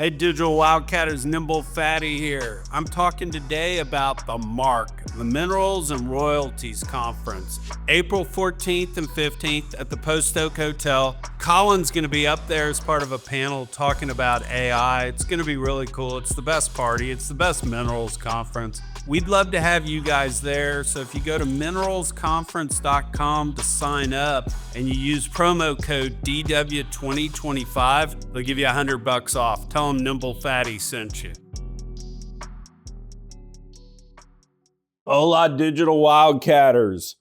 Hey, Digital Wildcatters, Nimble Fatty here. I'm talking today about the MARC, the Minerals and Royalties Conference, April 14th and 15th at the Post Oak Hotel. Colin's going to be up there as part of a panel talking about AI. It's going to be really cool. It's the best party. It's the best minerals conference. We'd love to have you guys there. So if you go to mineralsconference.com to sign up and you use promo code DW2025, they'll give you $100 off. Tell them Nimble Fatty sent you. Hola, Digital Wildcatters.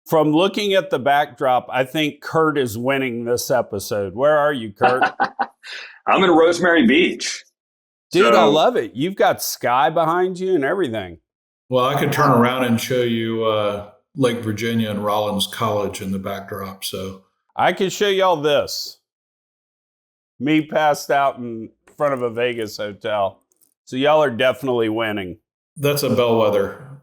From looking at the backdrop, I think Kurt is winning this episode. Where are you, Kurt? I'm in Rosemary Beach. Dude, I love it. You've got sky behind you and everything. Well, I could turn around and show you Lake Virginia and Rollins College in the backdrop. So I can show y'all this. Me passed out in front of a Vegas hotel. So y'all are definitely winning. That's a bellwether.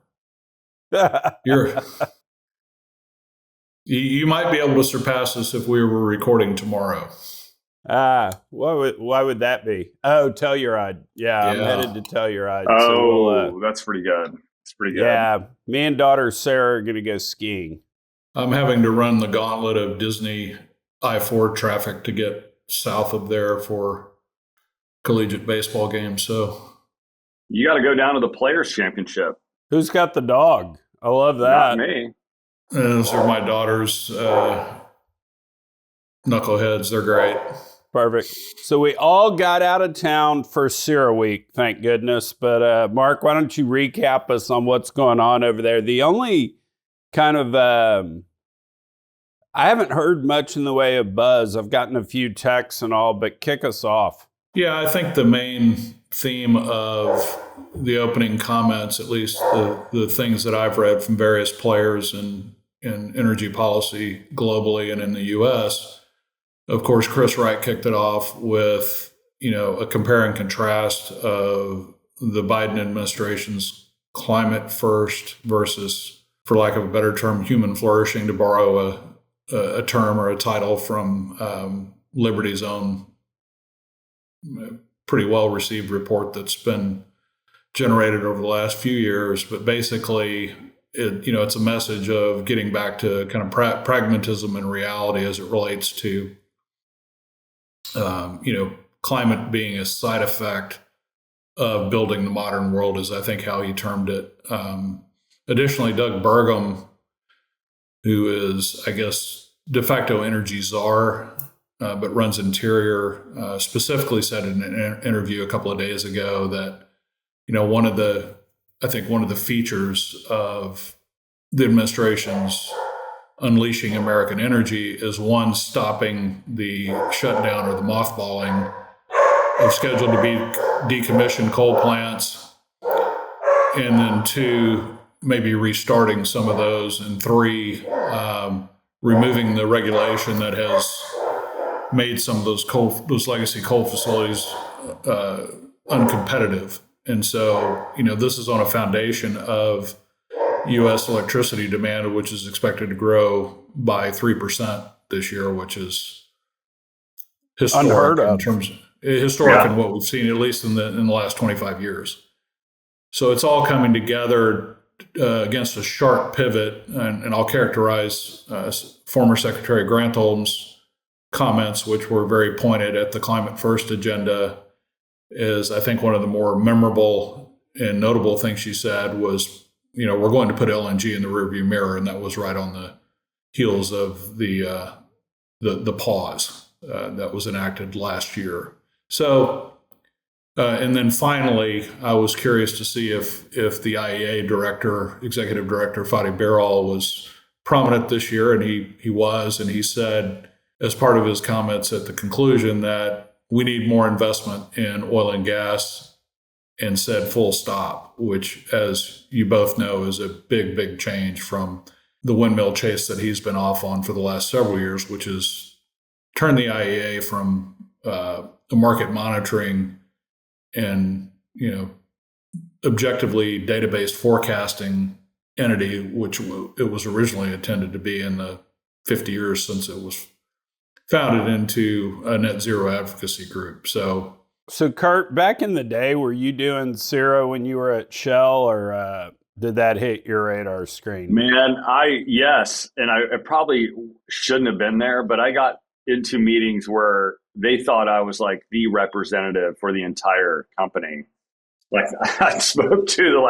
You might be able to surpass us if we were recording tomorrow. Why would that be? Oh, Telluride. Yeah, I'm headed to Telluride. Oh, that's pretty good. It's pretty good. Yeah, me and daughter Sarah are going to go skiing. I'm having to run the gauntlet of Disney I-4 traffic to get south of there for collegiate baseball games. So you got to go down to the Players Championship. Who's got the dog? I love that. Not me. Those are my daughters, knuckleheads. They're great. Perfect. So we all got out of town for CERAWeek, thank goodness. But Mark, why don't you recap us on what's going on over there? The only kind of, I haven't heard much in the way of buzz. I've gotten a few texts and all, but kick us off. Yeah, I think the main theme of the opening comments, at least the things that I've read from various players in energy policy globally and in the U.S., of course, Chris Wright kicked it off with, a compare and contrast of the Biden administration's climate first versus, for lack of a better term, human flourishing, to borrow a term or a title from Liberty's own pretty well-received report that's been generated over the last few years. But basically, it's a message of getting back to kind of pragmatism and reality as it relates to climate being a side effect of building the modern world, is I think how he termed it. Additionally, Doug Burgum, who is, I guess, de facto energy czar, but runs Interior, specifically said in an interview a couple of days ago that, one of the features of the administration's unleashing American energy is, one, stopping the shutdown or the mothballing of scheduled to be decommissioned coal plants, and then two, maybe restarting some of those, and three, removing the regulation that has made some of those legacy coal facilities uncompetitive. And so, this is on a foundation of U.S. electricity demand, which is expected to grow by 3% this year, which is historic unheard of. in what we've seen, at least in the last 25 years. So it's all coming together against a sharp pivot, and I'll characterize former Secretary Granholm's comments, which were very pointed at the climate first agenda, is I think one of the more memorable and notable things she said was, we're going to put LNG in the rearview mirror, and that was right on the heels of the pause that was enacted last year. So, and then finally, I was curious to see if the IEA executive director, Fatih Birol, was prominent this year, and he was, and he said, as part of his comments at the conclusion, that we need more investment in oil and gas, and said full stop, which, as you both know, is a big, big change from the windmill chase that he's been off on for the last several years, which is turn the IEA from a market monitoring and, objectively database forecasting entity, which it was originally intended to be in the 50 years since it was founded, into a net zero advocacy group. So So, Kurt, back in the day, were you doing Cera when you were at Shell, or did that hit your radar screen? Man, yes, and I probably shouldn't have been there, but I got into meetings where they thought I was like the representative for the entire company. Like I spoke to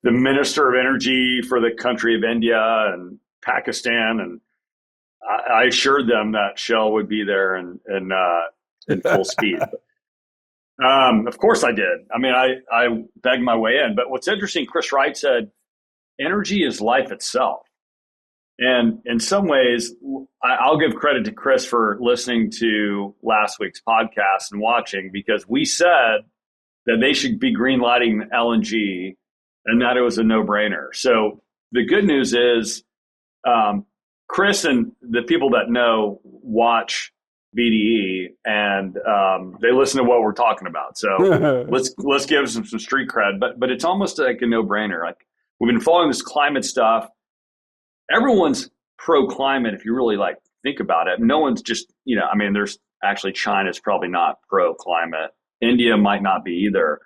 the Minister of Energy for the country of India and Pakistan, and I assured them that Shell would be there and in full speed. Of course I did. I mean, I begged my way in. But what's interesting, Chris Wright said, energy is life itself. And in some ways, I'll give credit to Chris for listening to last week's podcast and watching, because we said that they should be green lighting LNG and that it was a no-brainer. So the good news is Chris and the people that know watch BDE and they listen to what we're talking about. So let's give them some street cred. But it's almost like a no-brainer. Like, we've been following this climate stuff. Everyone's pro-climate if you really think about it. No one's just, I mean, there's actually China's probably not pro-climate. India might not be either.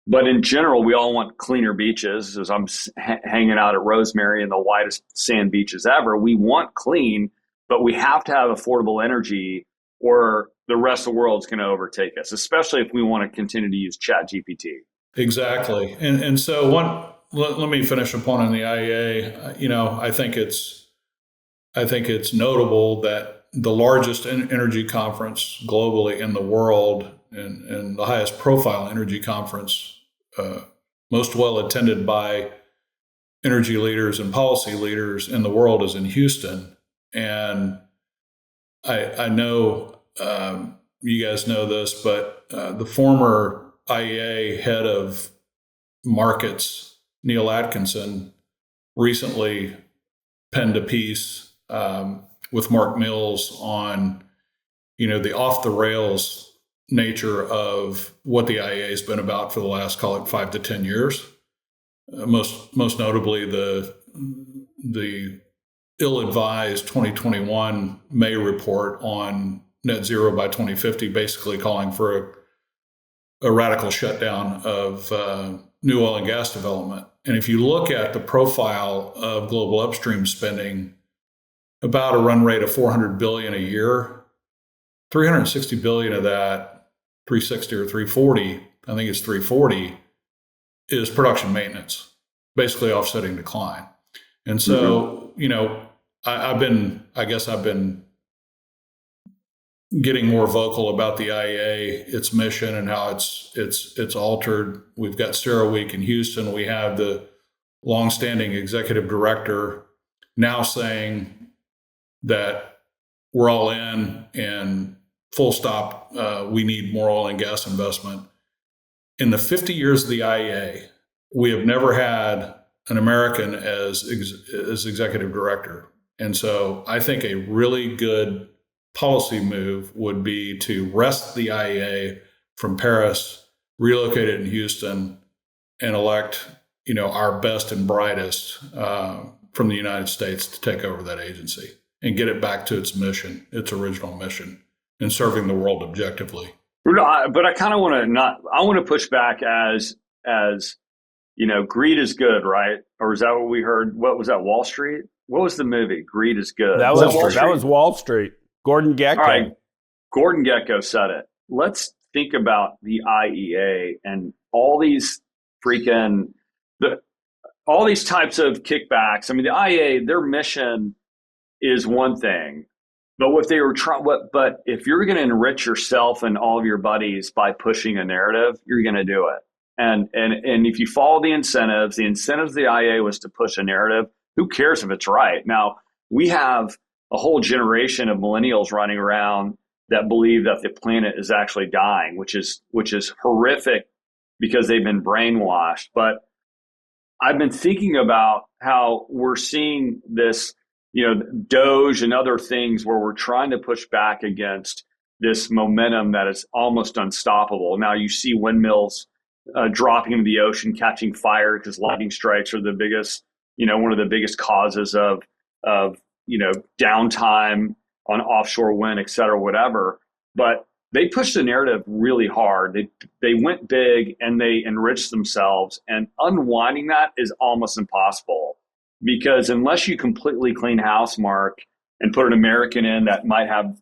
But in general, we all want cleaner beaches. As I'm hanging out at Rosemary and the whitest sand beaches ever, we want clean, but we have to have affordable energy or the rest of the world's going to overtake us, especially if we want to continue to use ChatGPT. Exactly. And so let me finish a point on the IEA. I think it's notable that the largest energy conference globally in the world and the highest profile energy conference, most well attended by energy leaders and policy leaders in the world, is in Houston. And I know you guys know this, but the former IEA head of markets, Neil Atkinson, recently penned a piece with Mark Mills on, the off the rails nature of what the IEA has been about for the last, call it 5 to 10 years. Most notably the ill-advised 2021 May report on net zero by 2050, basically calling for a radical shutdown of new oil and gas development. And if you look at the profile of global upstream spending, about a run rate of $400 billion a year, $360 billion of that, 360 or 340, I think it's 340, is production maintenance, basically offsetting decline. And so, I've been getting more vocal about the IEA, its mission, and how it's altered. We've got CERAWeek in Houston. We have the longstanding executive director now saying that we're all in and full stop. We need more oil and gas investment. In the 50 years of the IEA, we have never had an American as executive director. And so I think a really good policy move would be to wrest the IEA from Paris, relocate it in Houston, and elect, our best and brightest from the United States to take over that agency and get it back to its mission, its original mission, and serving the world objectively. But I kind of want to push back as greed is good, right? Or is that what we heard? What was that, Wall Street? What was the movie? Greed is good. That was Wall Street. Gordon Gekko. All right. Gordon Gekko said it. Let's think about the IEA and all these all these types of kickbacks. I mean, the IEA, their mission is one thing, but what they were but if you're going to enrich yourself and all of your buddies by pushing a narrative, you're going to do it. And if you follow the incentives of the IEA was to push a narrative. Who cares if it's right? Now, we have a whole generation of millennials running around that believe that the planet is actually dying, which is horrific because they've been brainwashed. But I've been thinking about how we're seeing this, Doge and other things where we're trying to push back against this momentum that is almost unstoppable. Now you see windmills dropping into the ocean, catching fire because lightning strikes are the biggest, one of the biggest causes of downtime on offshore wind, et cetera, whatever. But they pushed the narrative really hard. They went big and they enriched themselves, and unwinding that is almost impossible, because unless you completely clean house, Mark, and put an American in that might have,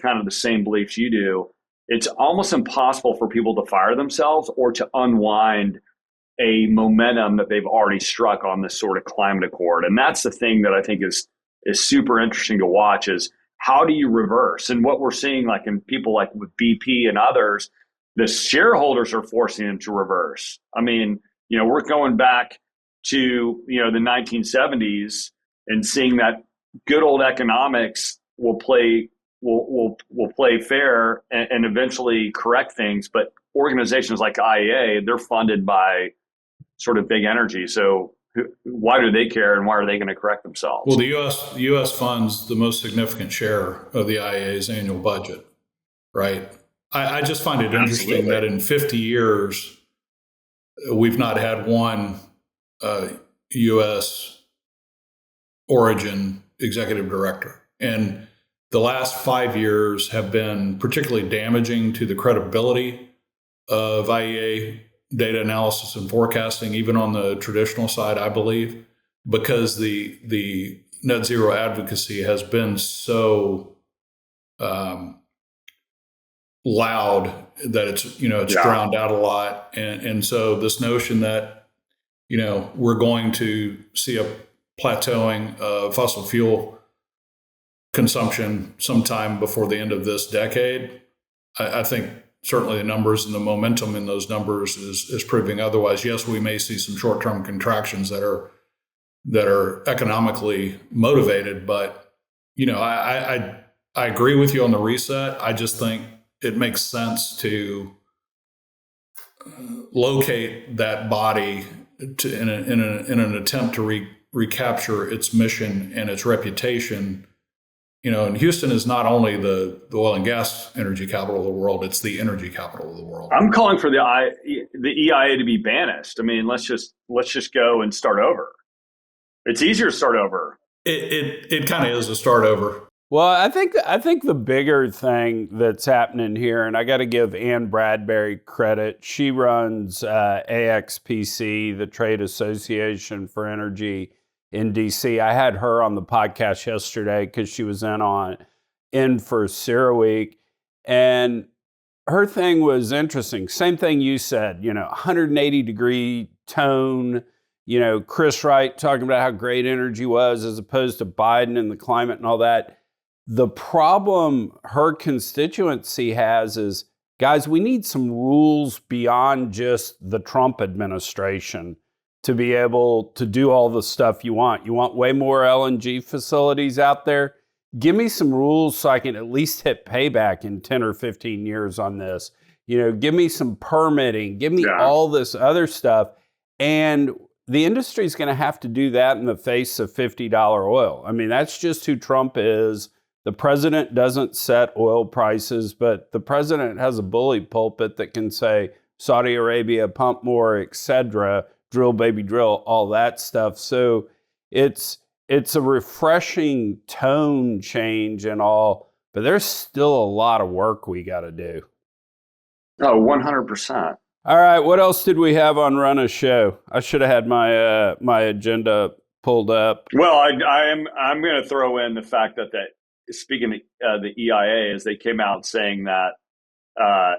kind of the same beliefs you do, it's almost impossible for people to fire themselves or to unwind a momentum that they've already struck on this sort of climate accord. And that's the thing that I think is super interesting to watch, is how do you reverse? And what we're seeing, like in people like with BP and others, the shareholders are forcing them to reverse. I mean, we're going back to, the 1970s and seeing that good old economics will play fair and eventually correct things. But organizations like IEA, they're funded by sort of big energy. So why do they care, and why are they going to correct themselves? Well, the U.S. funds the most significant share of the IEA's annual budget, right? I just find it interesting that in 50 years, we've not had one U.S. origin executive director. And the last 5 years have been particularly damaging to the credibility of IEA data analysis and forecasting, even on the traditional side, I believe, because the net zero advocacy has been so loud that it's drowned out a lot. And so this notion that, we're going to see a plateauing of fossil fuel consumption sometime before the end of this decade, I think certainly the numbers and the momentum in those numbers is proving otherwise. Yes, we may see some short-term contractions that are economically motivated, but I agree with you on the reset. I just think it makes sense to locate that body in an attempt to recapture its mission and its reputation. And Houston is not only the oil and gas energy capital of the world, it's the energy capital of the world. I'm calling for the EIA to be banished. I mean, let's just go and start over. It's easier to start over. It kind of is a start over. Well, I think the bigger thing that's happening here, and I got to give Ann Bradbury credit. She runs AXPC, the Trade Association for Energy in DC. I had her on the podcast yesterday because she was in for CERAWeek, and her thing was interesting. Same thing you said, 180 degree tone, Chris Wright talking about how great energy was as opposed to Biden and the climate and all that. The problem her constituency has is, guys, we need some rules beyond just the Trump administration to be able to do all the stuff you want. You want way more LNG facilities out there? Give me some rules so I can at least hit payback in 10 or 15 years on this. Give me some permitting. Give me all this other stuff. And the industry is going to have to do that in the face of $50 oil. I mean, that's just who Trump is. The president doesn't set oil prices, but the president has a bully pulpit that can say, Saudi Arabia, pump more, etc., drill, baby, drill, all that stuff. So it's a refreshing tone change and all, but there's still a lot of work we got to do. Oh, 100%. All right, what else did we have on Run a Show? I should have had my agenda pulled up. Well, I'm going to throw in the fact that speaking of the EIA, as they came out saying that on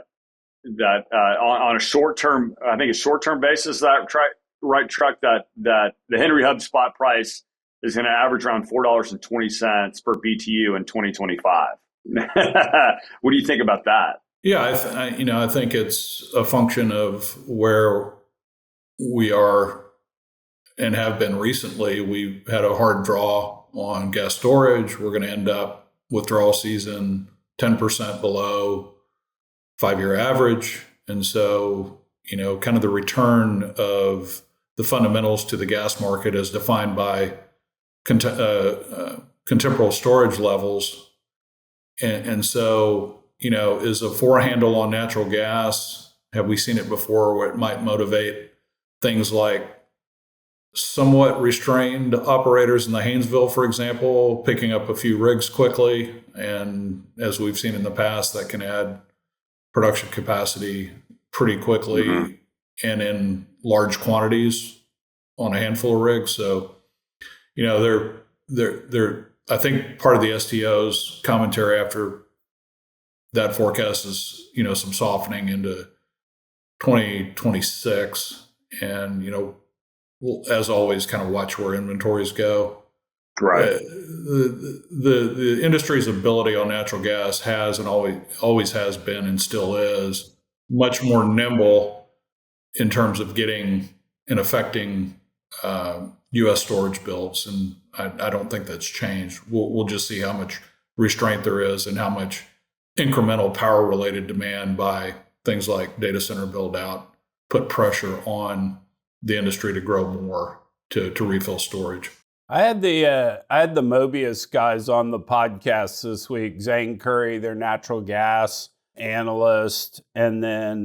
a short-term, I think a short-term basis, that truck that the Henry Hub spot price is going to average around $4.20 per BTU in 2025. What do you think about that? Yeah, I think it's a function of where we are and have been recently. We've had a hard draw on gas storage. We're going to end up withdrawal season 10% below 5-year average. And so, kind of the return of the fundamentals to the gas market as defined by contemporary storage levels. And so, is a 4 handle on natural gas, have we seen it before, where it might motivate things like somewhat restrained operators in the Haynesville, for example, picking up a few rigs quickly. And as we've seen in the past, that can add production capacity pretty quickly and in large quantities on a handful of rigs. So, they're I think part of the STO's commentary after that forecast is, some softening into 2026. And, we'll, as always, kind of watch where inventories go. Right. The industry's ability on natural gas has and always has been and still is much more nimble in terms of getting and affecting U.S. storage builds, and I don't think that's changed. We'll just see how much restraint there is and how much incremental power-related demand by things like data center build-out put pressure on the industry to grow more to refill storage. I had the Mobius guys on the podcast this week. Zane Curry, their natural gas analyst, and then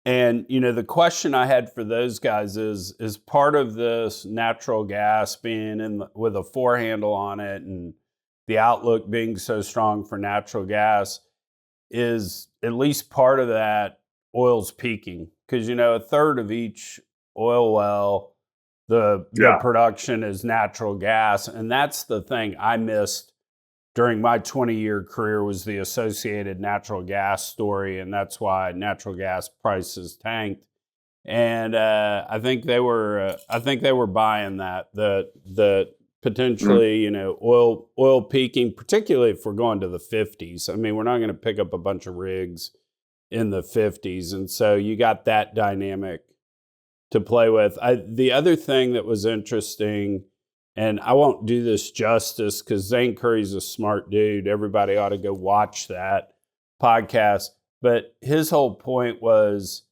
the question I had for those guys is part of this natural gas being with a four handle on it and the outlook being so strong for natural gas, is at least part of that oil's peaking, because a third of each oil well, the production is natural gas. And that's the thing I missed during my 20-year career, was the associated natural gas story. And that's why natural gas prices tanked. And I think they were buying that potentially, oil peaking, particularly if we're going to the 50s. I mean, we're not going to pick up a bunch of rigs in the 50s. And so you got that dynamic to play with. The other thing that was interesting, and I won't do this justice because Zane Curry's a smart dude. Everybody ought to go watch that podcast. But his whole point was,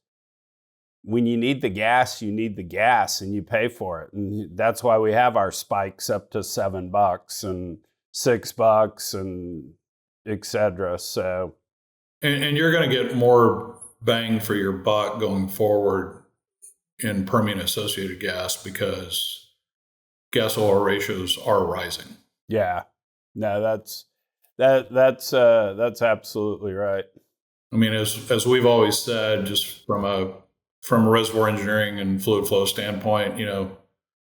when you need the gas, you need the gas and you pay for it. And that's why we have our spikes up to $7 and $6 and et cetera. So, and you're going to get more bang for your buck going forward in Permian associated gas because gas oil ratios are rising. Yeah, no, that's absolutely right. I mean, as we've always said, just from a reservoir engineering and fluid flow standpoint,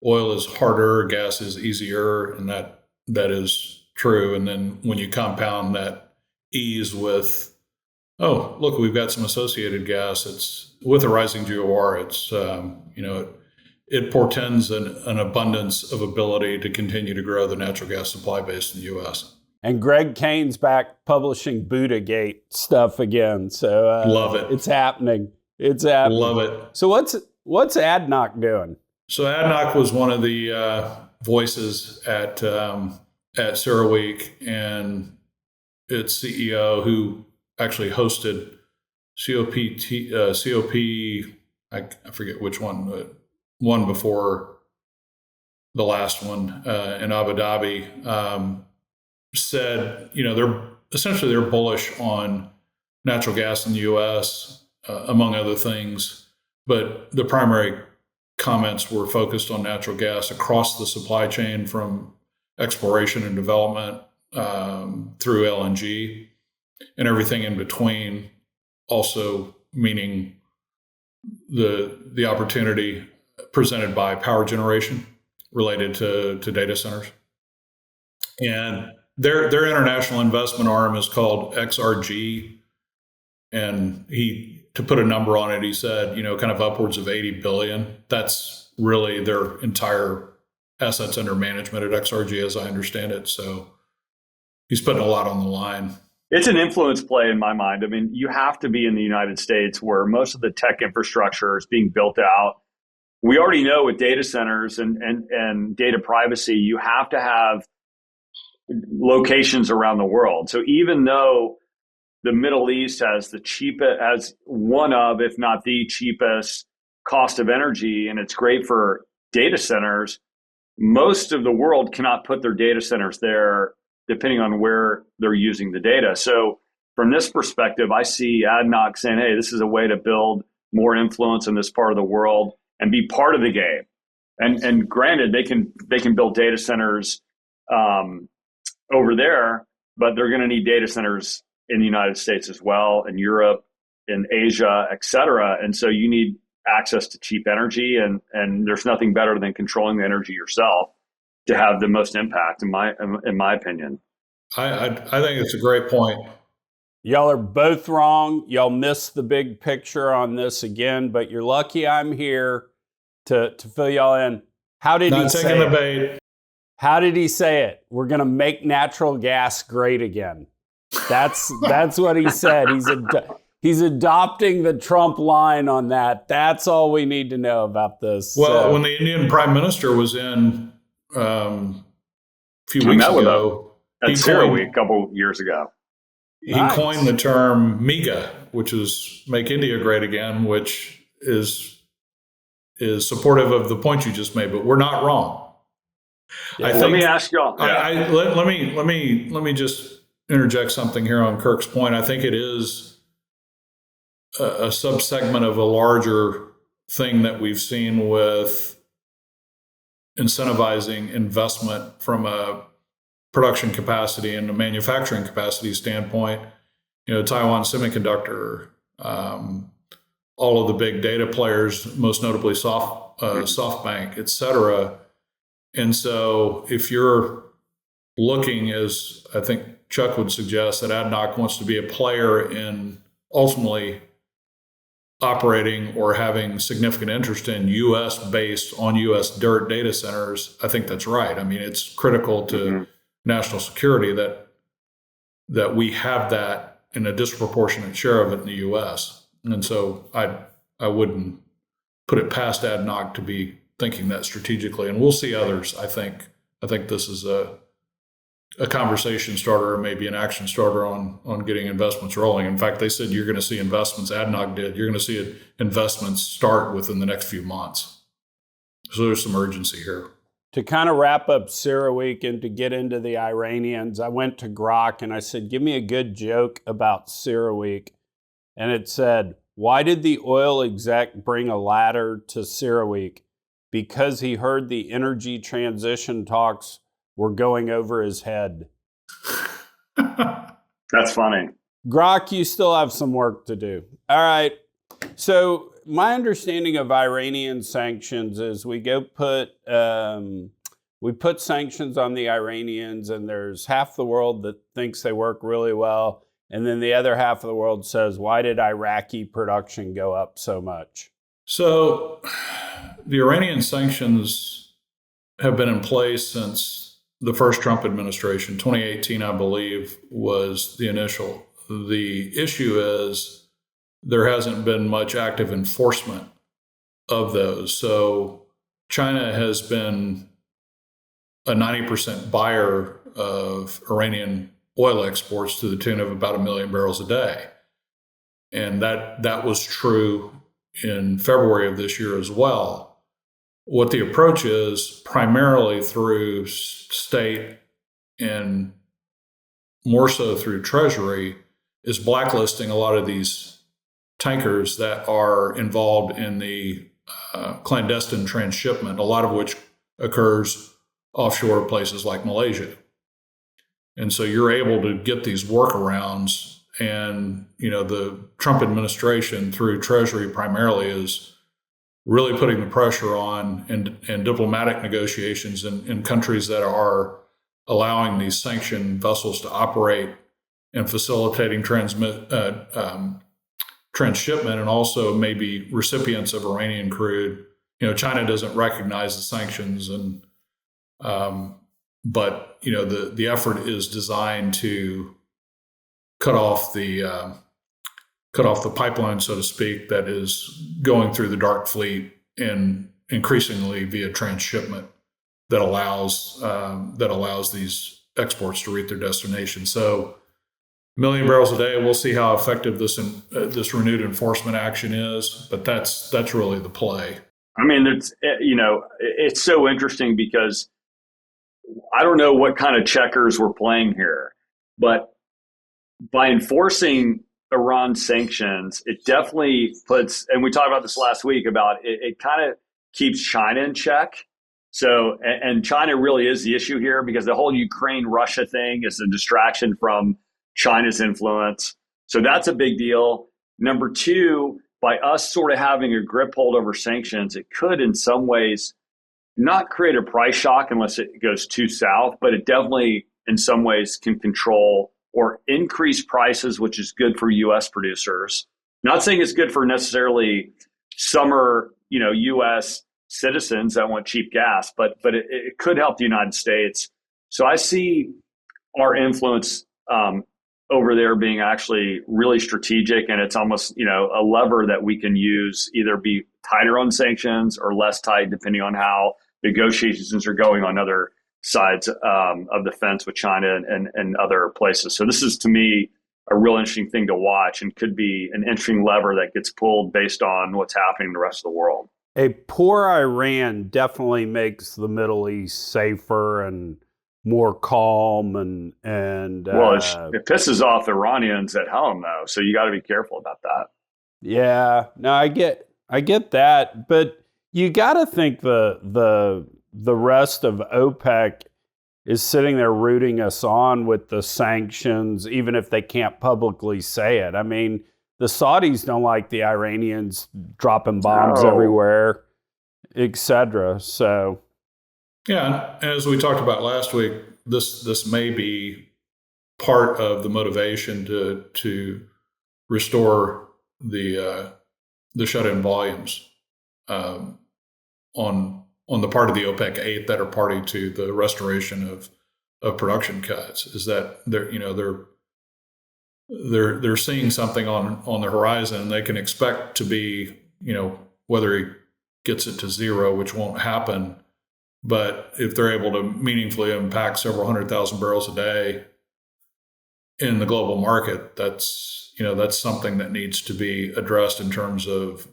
oil is harder, gas is easier, and that is true. And then when you compound that ease with, oh, look, we've got some associated gas, it's with a rising GOR, it's it portends an abundance of ability to continue to grow the natural gas supply base in the U.S. And Greg Kane's back publishing Buddha-gate stuff again. So love it. It's happening. It's happening. Love it. So what's ADNOC doing? So ADNOC was one of the voices at CERAWeek, and its CEO, who actually hosted COP, I forget which one, but one before the last one in Abu Dhabi, said, they're bullish on natural gas in the U.S., among other things, but the primary comments were focused on natural gas across the supply chain, from exploration and development through LNG and everything in between, also meaning the opportunity presented by power generation related to data centers. And their international investment arm is called XRG. And to put a number on it, he said, kind of upwards of 80 billion. That's really their entire assets under management at XRG, as I understand it. So he's putting a lot on the line. It's an influence play in my mind. I mean, you have to be in the United States where most of the tech infrastructure is being built out. We already know with data centers and data privacy, you have to have locations around the world. So even though the Middle East has the cheapest, as one of, if not the cheapest cost of energy, and it's great for data centers, most of the world cannot put their data centers there depending on where they're using the data. So from this perspective, I see ADNOC saying, hey, this is a way to build more influence in this part of the world and be part of the game. And granted, they can build data centers over there, but they're going to need data centers in the United States as well, in Europe, in Asia, et cetera. And so you need access to cheap energy, and there's nothing better than controlling the energy yourself to have the most impact, in my opinion. I think it's a great point. Y'all are both wrong. Y'all missed the big picture on this again, but you're lucky I'm here to fill y'all in. How did he say it? Bait. How did he say it? We're going to make natural gas great again. That's what he said. He's adopting the Trump line on that. That's all we need to know about this. Well, when the Indian Prime Minister was in a few weeks ago, at CERAWeek a couple years ago, he coined the term MEGA, which is Make India Great Again, which is supportive of the point you just made. But we're not wrong. Yeah, let me ask y'all. Yeah. Let me just interject something here on Kirk's point. I think it is a subsegment of a larger thing that we've seen with incentivizing investment from a production capacity and a manufacturing capacity standpoint. Taiwan Semiconductor, all of the big data players, most notably SoftBank, et cetera. And so if you're looking, as I think Chuck would suggest, that ADNOC wants to be a player in ultimately operating or having significant interest in U.S.-based, on U.S. dirt data centers, I think that's right. I mean, it's critical to national security that we have that in a disproportionate share of it in the U.S. And so I wouldn't put it past ADNOC to be thinking that strategically. And we'll see others. I think this is a conversation starter or maybe an action starter on getting investments rolling. In fact, they said you're going to see investments, ADNOC did, you're going to see investments start within the next few months. So there's some urgency here. To kind of wrap up CERAWeek and to get into the Iranians, I went to Grok and I said, give me a good joke about CERAWeek. And it said, why did the oil exec bring a ladder to CERAWeek? Because he heard the energy transition talks were going over his head. That's funny. Grok, you still have some work to do. All right. So my understanding of Iranian sanctions is we put sanctions on the Iranians, and there's half the world that thinks they work really well. And then the other half of the world says, why did Iraqi production go up so much? So the Iranian sanctions have been in place since the first Trump administration. 2018, I believe, was the initial. The issue is there hasn't been much active enforcement of those. So China has been a 90% buyer of Iranian oil exports to the tune of about 1 million barrels a day. And that was true in February of this year as well. What the approach is, primarily through state and more so through Treasury, is blacklisting a lot of these tankers that are involved in the clandestine transshipment, a lot of which occurs offshore places like Malaysia. And so you're able to get these workarounds, and the Trump administration through Treasury primarily is really putting the pressure on and diplomatic negotiations in countries that are allowing these sanctioned vessels to operate and facilitating transshipment, and also maybe recipients of Iranian crude. China doesn't recognize the sanctions, and but the effort is designed to cut off the pipeline, so to speak, that is going through the dark fleet, and increasingly via transshipment that allows these exports to reach their destination. So 1 million barrels a day. We'll see how effective this renewed enforcement action is, but that's really the play. I mean, it's so interesting because I don't know what kind of checkers we're playing here, but by enforcing Iran sanctions, it definitely puts, and we talked about this last week, about it kind of keeps China in check. So, and China really is the issue here, because the whole Ukraine-Russia thing is a distraction from China's influence. So that's a big deal. Number two, by us sort of having a grip hold over sanctions, it could in some ways not create a price shock unless it goes too south, but it definitely in some ways can control or increase prices, which is good for U.S. producers. Not saying it's good for necessarily summer, U.S. citizens that want cheap gas, but it could help the United States. So I see our influence over there being actually really strategic, and it's almost a lever that we can use, either be tighter on sanctions or less tight, depending on how negotiations are going on other sides of the fence with China and other places. So this is, to me, a real interesting thing to watch, and could be an interesting lever that gets pulled based on what's happening in the rest of the world. A poor Iran definitely makes the Middle East safer and more calm, and well, it pisses off the Iranians at home, though, so you got to be careful about that. Yeah, no, I get that, but you got to think the rest of OPEC is sitting there rooting us on with the sanctions, even if they can't publicly say it. I mean, the Saudis don't like the Iranians dropping bombs everywhere, etc. So, yeah, as we talked about last week, this may be part of the motivation to restore the shut-in volumes on the part of the OPEC 8 that are party to the restoration of production cuts. Is that they're seeing something on the horizon, and they can expect to be, whether he gets it to zero, which won't happen, but if they're able to meaningfully impact several 100,000 barrels a day in the global market, that's something that needs to be addressed in terms of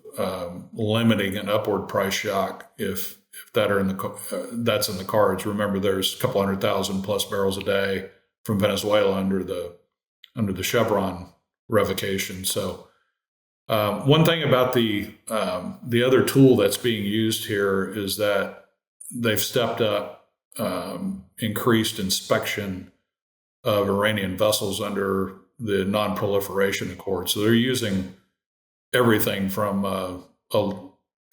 limiting an upward price shock if that's in the cards. Remember, there's a couple 100,000 plus barrels a day from Venezuela under the Chevron revocation. So one thing about the other tool that's being used here is that they've stepped up increased inspection of Iranian vessels under the non-proliferation accord. So they're using everything from a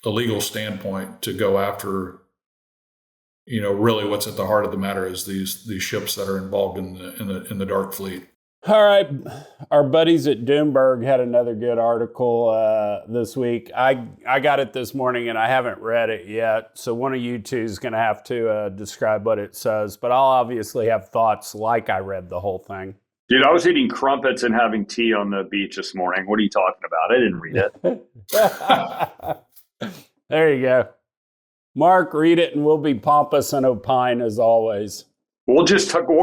legal standpoint to go after, really what's at the heart of the matter is these ships that are involved in the dark fleet. All right, our buddies at Bloomberg had another good article this week. I got it this morning and I haven't read it yet, so one of you two is going to have to describe what it says. But I'll obviously have thoughts like I read the whole thing. Dude, I was eating crumpets and having tea on the beach this morning. What are you talking about? I didn't read it. There you go. Mark, read it and we'll be pompous and opine as always. We'll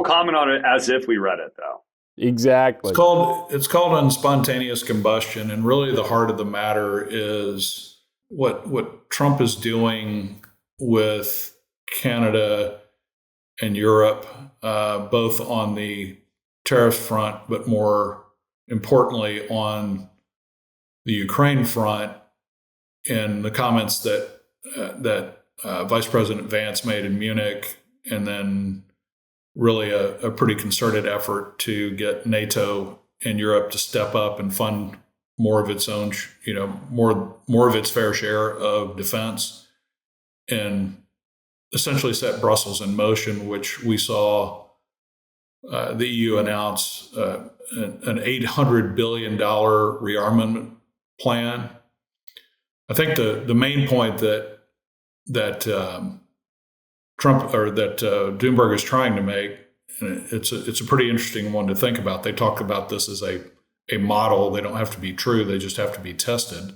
comment on it as if we read it, though. Exactly. It's called Unspontaneous Combustion, and really the heart of the matter is what Trump is doing with Canada and Europe, both on the tariff front, but more importantly on the Ukraine front, and the comments that Vice President Vance made in Munich, and then really a pretty concerted effort to get NATO and Europe to step up and fund more of its own, more of its fair share of defense, and essentially set Brussels in motion, which we saw the EU announce an $800 billion rearmament plan. I think the main point that Trump or that Bloomberg is trying to make, and it's a pretty interesting one to think about. They talk about this as a model. They don't have to be true. They just have to be tested.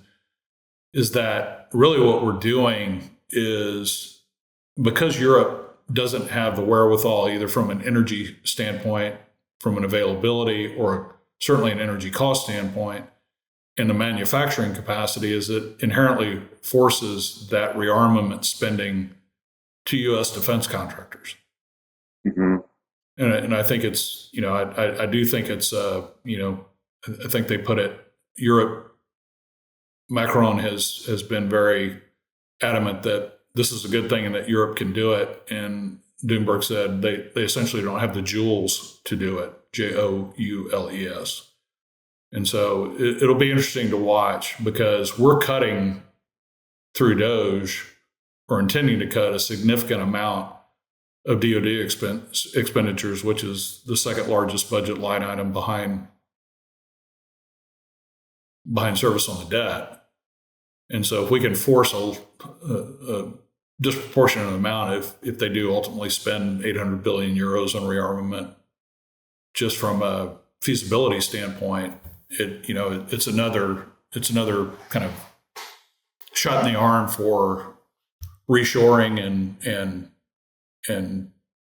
Is that really what we're doing is, because Europe doesn't have the wherewithal, either from an energy standpoint, from an availability, or certainly an energy cost standpoint, and the manufacturing capacity, is it inherently forces that rearmament spending to U.S. defense contractors. Mm-hmm. And I think it's, I do think it's, I think they put it, Europe, Macron has been very adamant that this is a good thing and that Europe can do it. And Bloomberg said they essentially don't have the jewels to do it. Joules. And so it'll be interesting to watch, because we're cutting through DOGE, or intending to cut a significant amount of DoD expenditures, which is the second largest budget line item behind service on the debt. And so if we can force a disproportionate amount, if they do ultimately spend 800 billion euros on rearmament, just from a feasibility standpoint, it's another kind of shot in the arm for reshoring and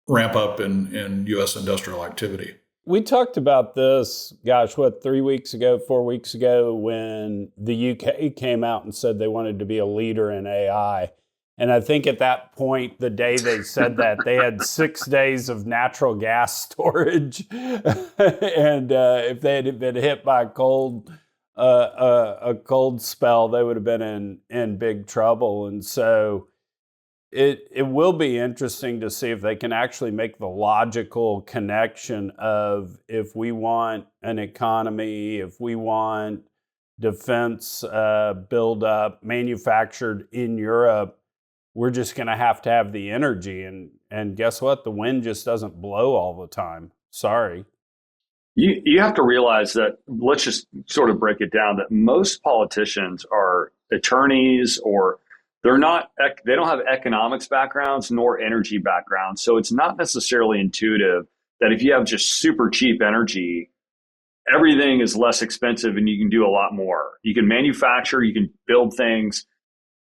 ramp up in U.S. industrial activity. We talked about this, 3 weeks ago, 4 weeks ago, when the UK came out and said they wanted to be a leader in AI. And I think at that point, the day they said that, they had 6 days of natural gas storage. And if they had been hit by a cold spell, they would have been in big trouble. And so it will be interesting to see if they can actually make the logical connection of, if we want an economy, if we want defense build up manufactured in Europe, we're just going to have the energy. And guess what? The wind just doesn't blow all the time. Sorry. You have to realize that, let's just sort of break it down, that most politicians are attorneys, or they don't have economics backgrounds nor energy backgrounds. So it's not necessarily intuitive that if you have just super cheap energy, everything is less expensive and you can do a lot more. You can manufacture, you can build things.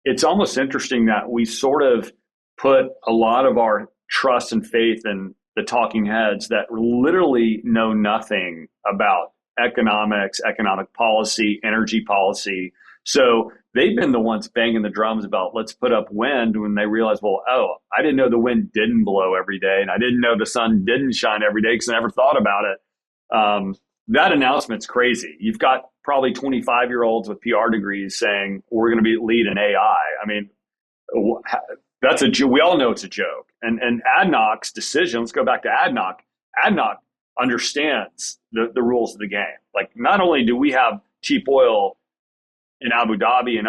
It's almost interesting that we sort of put a lot of our trust and faith in the talking heads that literally know nothing about economics, economic policy, energy policy. So they've been the ones banging the drums about, let's put up wind, when they realize, I didn't know the wind didn't blow every day, and I didn't know the sun didn't shine every day because I never thought about it. That announcement's crazy. You've got probably 25-year-olds with PR degrees saying, we're going to be lead in AI. I mean, that's we all know it's a joke. And ADNOC's decision, let's go back to ADNOC. ADNOC understands the rules of the game. Like, not only do we have cheap oil in Abu Dhabi and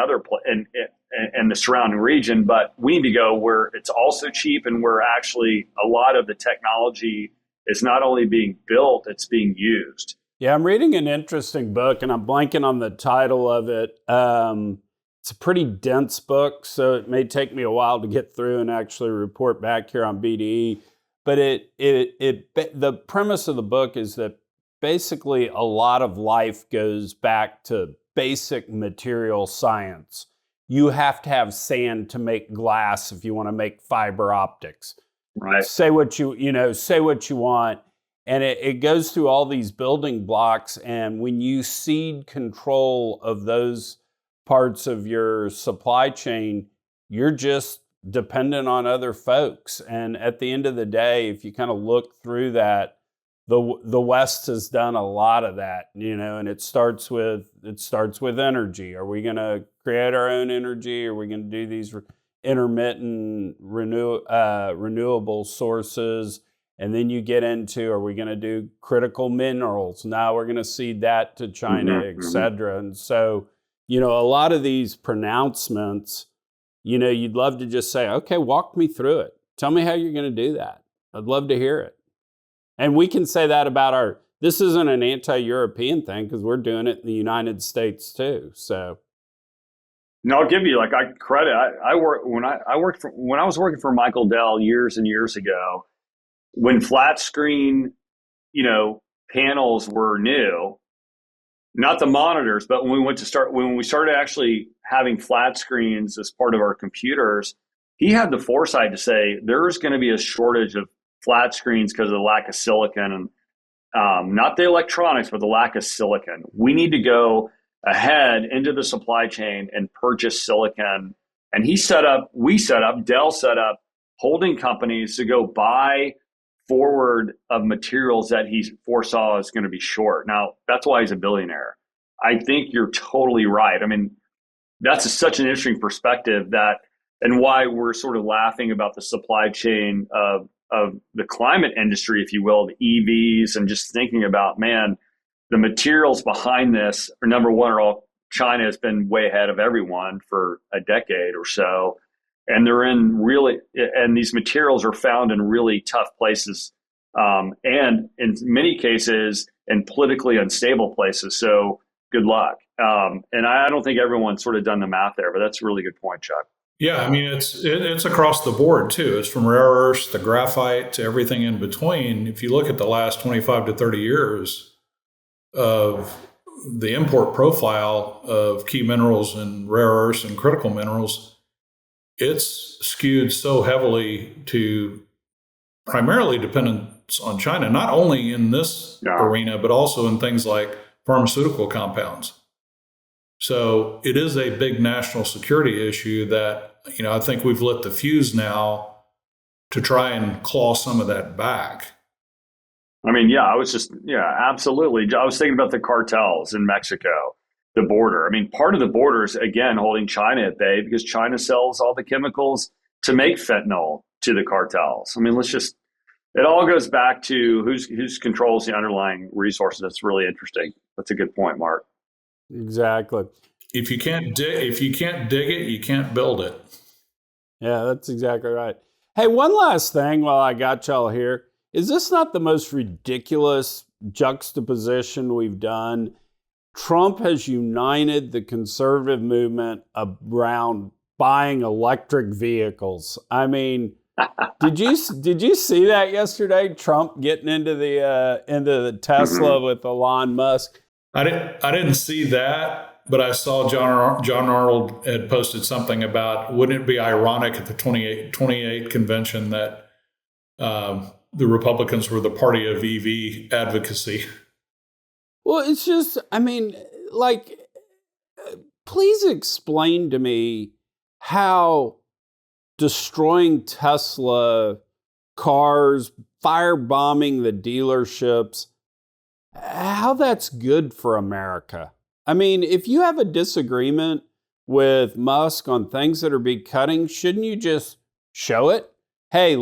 and the surrounding region, but we need to go where it's also cheap, and where actually a lot of the technology is not only being built, it's being used. Yeah, I'm reading an interesting book, and I'm blanking on the title of it. It's a pretty dense book, so it may take me a while to get through and actually report back here on BDE. But the premise of the book is that basically a lot of life goes back to basic material science. You have to have sand to make glass if you want to make fiber optics. Right. Say what you want. And it goes through all these building blocks. And when you cede control of those parts of your supply chain, you're just dependent on other folks. And at the end of the day, if you kind of look through that, the West has done a lot of that, and it starts with energy. Are we going to create our own energy? Are we going to do these intermittent renewable sources? And then you get into, are we going to do critical minerals? Now we're going to cede that to China, et cetera. And so, a lot of these pronouncements, you'd love to just say, okay, walk me through it. Tell me how you're going to do that. I'd love to hear it. And we can say that about this isn't an anti-European thing, because we're doing it in the United States too. So. No, I'll give you credit. When I was working for Michael Dell years and years ago, when flat screen, panels were new, not the monitors, but when we started actually having flat screens as part of our computers, he had the foresight to say there's going to be a shortage of flat screens because of the lack of silicon, and not the electronics, but the lack of silicon. We need to go ahead into the supply chain and purchase silicon. And Dell set up holding companies to go buy forward of materials that he foresaw is going to be short. Now, that's why he's a billionaire. I think you're totally right. I mean, that's such an interesting perspective and why we're sort of laughing about the supply chain of the climate industry, if you will, the EVs, and just thinking about, man, the materials behind this are, number one, are all China has been way ahead of everyone for a decade or so. And and these materials are found in really tough places, and in many cases in politically unstable places. So good luck. And I don't think everyone's sort of done the math there, but that's a really good point, Chuck. Yeah, I mean, it's across the board too. It's from rare earths to graphite to everything in between. If you look at the last 25 to 30 years of the import profile of key minerals and rare earths and critical minerals, it's skewed so heavily to primarily dependence on China, not only in this arena, but also in things like pharmaceutical compounds. So it is a big national security issue that, I think we've lit the fuse now to try and claw some of that back. I mean, absolutely. I was thinking about the cartels in Mexico, the border. I mean, part of the border is, again, holding China at bay because China sells all the chemicals to make fentanyl to the cartels. I mean, it all goes back to who's controls the underlying resources. That's really interesting. That's a good point, Mark. Exactly. If you can't dig it, you can't build it. Yeah, that's exactly right. Hey, one last thing while I got y'all here. Is this not the most ridiculous juxtaposition we've done? Trump has united the conservative movement around buying electric vehicles. I mean, did you see that yesterday? Trump getting into the Tesla with Elon Musk. I didn't see that, but I saw John Arnold had posted something about, wouldn't it be ironic at the 28 convention that the Republicans were the party of EV advocacy? Well, it's just, please explain to me how destroying Tesla cars, firebombing the dealerships, how that's good for America. I mean, if you have a disagreement with Musk on things that are being cutting, shouldn't you just show it? Hey,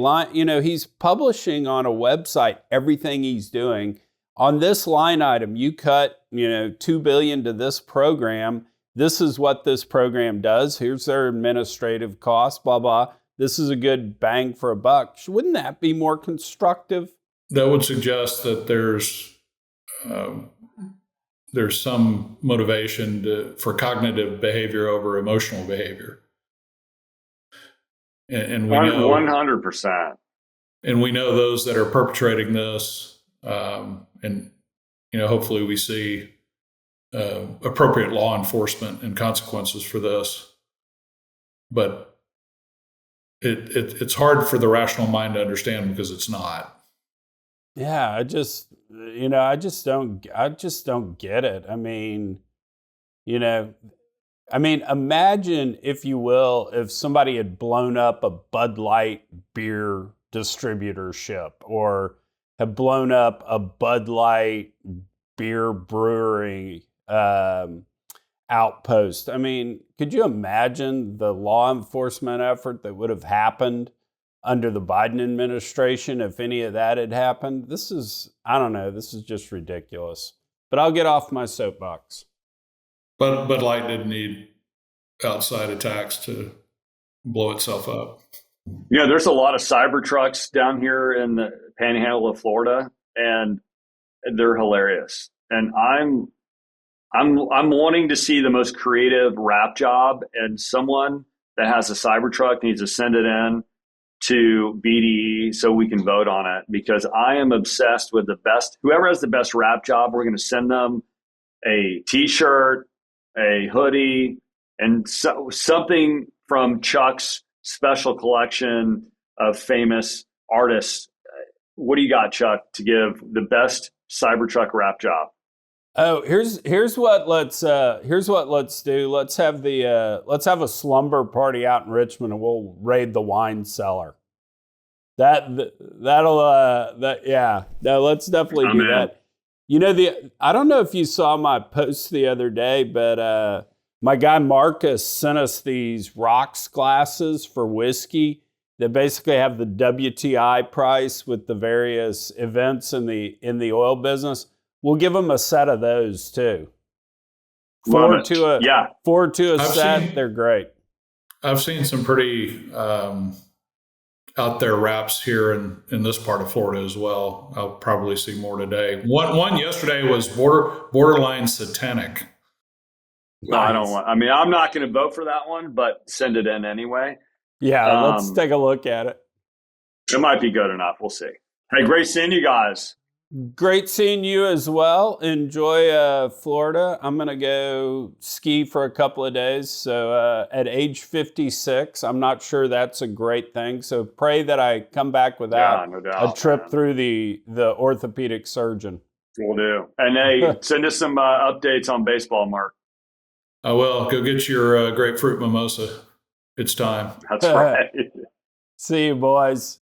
he's publishing on a website everything he's doing. On this line item, you cut, $2 billion to this program. This is what this program does. Here's their administrative costs, blah, blah. This is a good bang for a buck. Wouldn't that be more constructive? That would suggest that there's some motivation for cognitive behavior over emotional behavior. And we know 100%. And we know those that are perpetrating this, and hopefully we see appropriate law enforcement and consequences for this. But it's hard for the rational mind to understand because it's not. Yeah, I just don't get it. Imagine, if you will, if somebody had blown up a Bud Light beer distributorship or had blown up a Bud Light beer brewery outpost. Could you imagine the law enforcement effort that would have happened under the Biden administration if any of that had happened? This is just ridiculous. But I'll get off my soapbox. But Bud Light didn't need outside attacks to blow itself up. There's a lot of Cybertrucks down here in the panhandle of Florida, and they're hilarious. And I'm wanting to see the most creative rap job, and someone that has a Cybertruck needs to send it in to BDE so we can vote on it, because I am obsessed with the best. Whoever has the best rap job, we're going to send them a T-shirt, a hoodie, and something from Chuck's special collection of famous artists. What do you got, Chuck, to give the best Cybertruck rap job? Oh, here's what let's do. Let's have a slumber party out in Richmond, and we'll raid the wine cellar. Let's definitely do that. I don't know if you saw my post the other day, but my guy Marcus sent us these rocks glasses for whiskey. that basically have the WTI price with the various events in the oil business. We'll give them a set of those too. Four to a set. They're great. I've seen some pretty out there wraps here in this part of Florida as well. I'll probably see more today. One yesterday was borderline satanic. Nice. I'm not going to vote for that one, but send it in anyway. Yeah, let's take a look at it. It might be good enough. We'll see. Hey, great seeing you guys. Great seeing you as well. Enjoy Florida. I'm going to go ski for a couple of days. So at age 56, I'm not sure that's a great thing. So pray that I come back without a trip through the orthopedic surgeon. We'll do. And hey, send us some updates on baseball, Mark. I will. Go get your grapefruit mimosa. It's time. That's right. See you, boys.